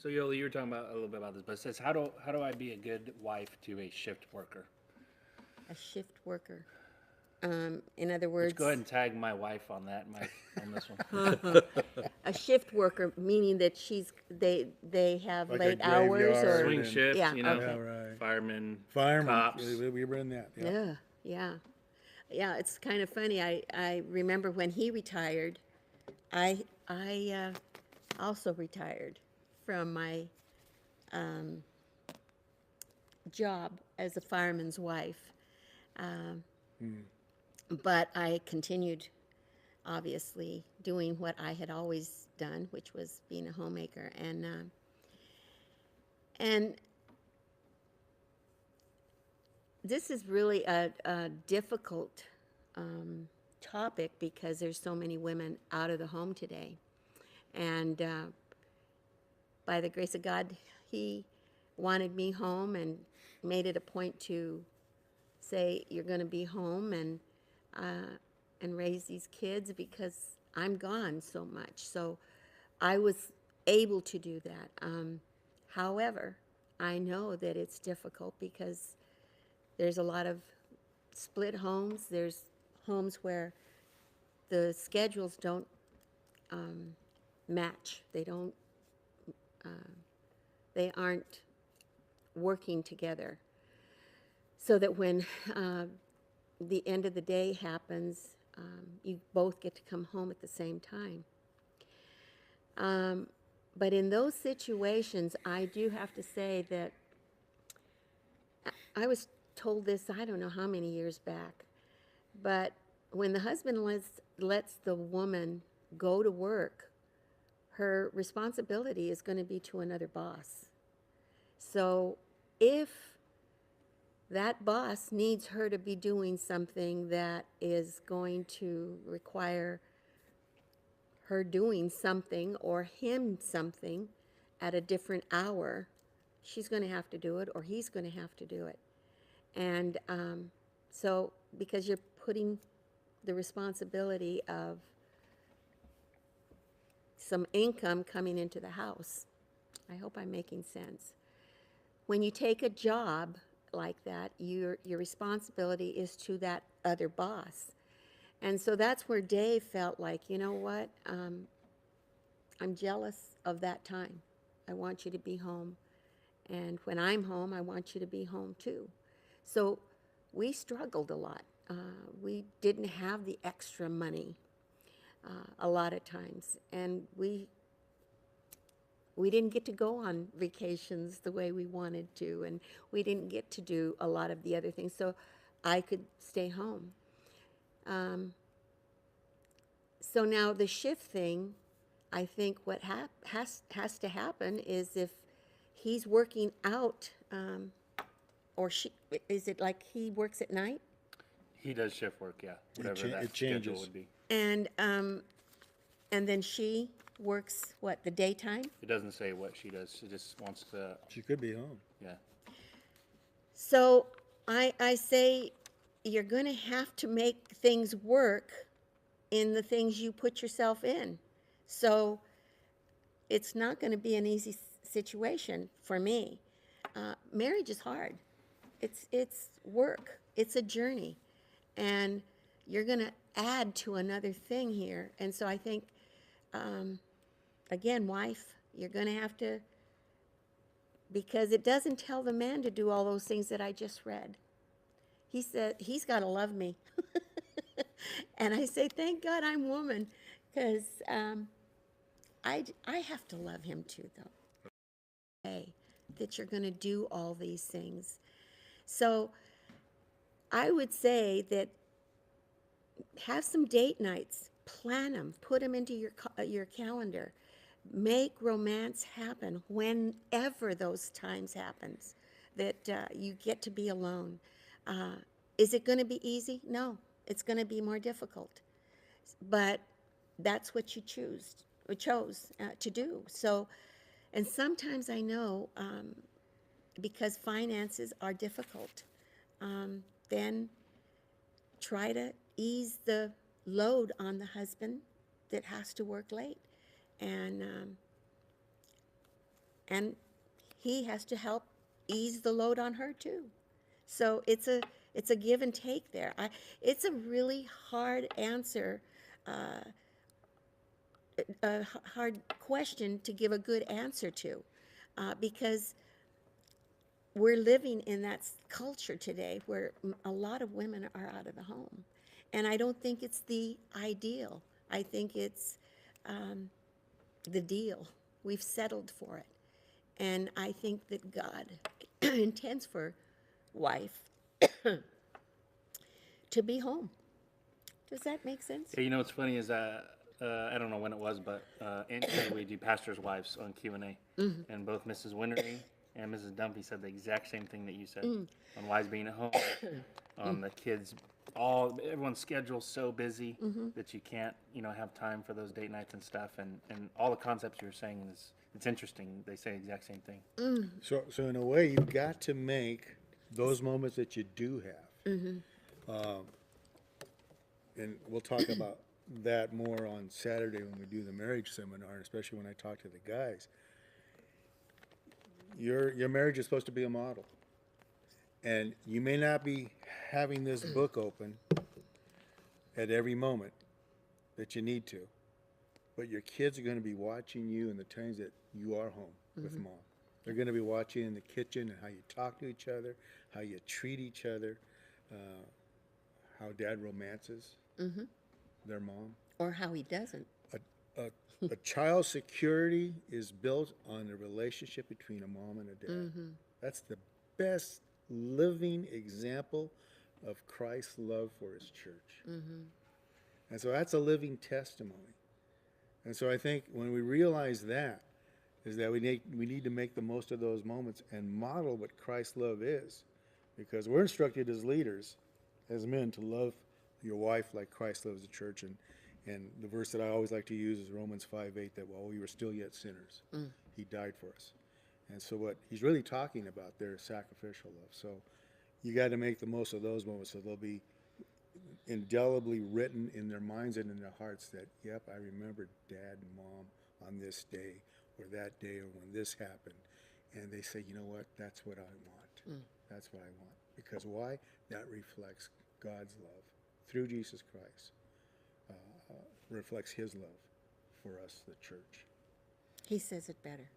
So Yola, you were talking about a little bit about this, but it says how do I be a good wife to a shift worker? A shift worker. In other Let's words, go ahead and tag my wife on that, Mike, on this one. a shift worker meaning that they have Like a late hours or graveyard Swing and shift, yeah, you know, yeah, okay. right. firemen, Firemen, cops. we run that. Yeah. Yeah, yeah. Yeah, it's kind of funny. I remember when he retired, I also retired from my job as a fireman's wife. But I continued, obviously, doing what I had always done, which was being a homemaker. And this is really a difficult topic because there's so many women out of the home today. And by the grace of God, he wanted me home and made it a point to say, "You're going to be home and raise these kids because I'm gone so much." So I was able to do that. However, I know that it's difficult because there's a lot of split homes. There's homes where the schedules don't match. They aren't working together. So that when the end of the day happens, you both get to come home at the same time. But in those situations, I do have to say that I was told this, I don't know how many years back, but when the husband lets the woman go to work, her responsibility is going to be to another boss. So if that boss needs her to be doing something that is going to require her doing something or him something at a different hour, she's going to have to do it or he's going to have to do it. And so, because you're putting the responsibility of some income coming into the house. I hope I'm making sense. When you take a job like that, your responsibility is to that other boss. And so that's where Dave felt like, you know what? I'm jealous of that time. I want you to be home. And when I'm home, I want you to be home too. So we struggled a lot. We didn't have the extra money a lot of times. And we didn't get to go on vacations the way we wanted to. And we didn't get to do a lot of the other things. So I could stay home. So now the shift thing, I think what has to happen is if he's working out, or she, is it like he works at night? He does shift work, yeah, whatever that it schedule changes. would be. And then she works what, the daytime? It doesn't say what she does. She just wants to, She could be home. yeah. So I say you're going to have to make things work in the things you put yourself in. So it's not going to be an easy situation for me. Marriage is hard. It's work. It's a journey, and you're going to add to another thing here. And so I think, again, wife, you're going to have to, because it doesn't tell the man to do all those things that I just read. He said he's got to love me, and I say thank God I'm woman, because I have to love him too, though. That you're going to do all these things. So I would say that have some date nights, plan them, put them into your calendar, make romance happen whenever those times happens that you get to be alone. Is it going to be easy? No, it's going to be more difficult, but that's what you chose to do. So, and sometimes I know because finances are difficult, then try to ease the load on the husband that has to work late. And and he has to help ease the load on her too. So it's a give and take there. It's a really hard answer, hard question to give a good answer to, because we're living in that culture today where a lot of women are out of the home, and I don't think it's the ideal. I think it's the deal. We've settled for it, and I think that God intends for wife to be home. Does that make sense? Yeah, you know what's funny is I don't know when it was, but in we do pastors' wives on Q&A, and both Mrs. Winnery and Mrs. Dumpy said the exact same thing that you said on wives being at home, on the kids. Everyone's schedule's so busy that you can't, have time for those date nights and stuff, and all the concepts you were saying it's interesting. They say the exact same thing. So in a way, you've got to make those moments that you do have. And we'll talk about that more on Saturday when we do the marriage seminar, especially when I talk to the guys. Your marriage is supposed to be a model. And you may not be having this book open at every moment that you need to, but your kids are going to be watching you in the times that you are home with mom. They're going to be watching in the kitchen and how you talk to each other, how you treat each other, how dad romances their mom. Or how he doesn't. A child's security is built on the relationship between a mom and a dad. That's the best living example of Christ's love for his church. And so that's a living testimony. And so I think when we realize that, is that we need to make the most of those moments and model what Christ's love is. Because we're instructed as leaders, as men, to love your wife like Christ loves the church. And the verse that I always like to use is Romans 5:8, that while we were still yet sinners, he died for us. And so what he's really talking about there is sacrificial love. So you got to make the most of those moments so they'll be indelibly written in their minds and in their hearts that, yep, I remember dad and mom on this day or that day or when this happened. And they say, you know what, that's what I want. That's what I want. Because why? That reflects God's love through Jesus Christ. Reflects his love for us, the church. He says it better.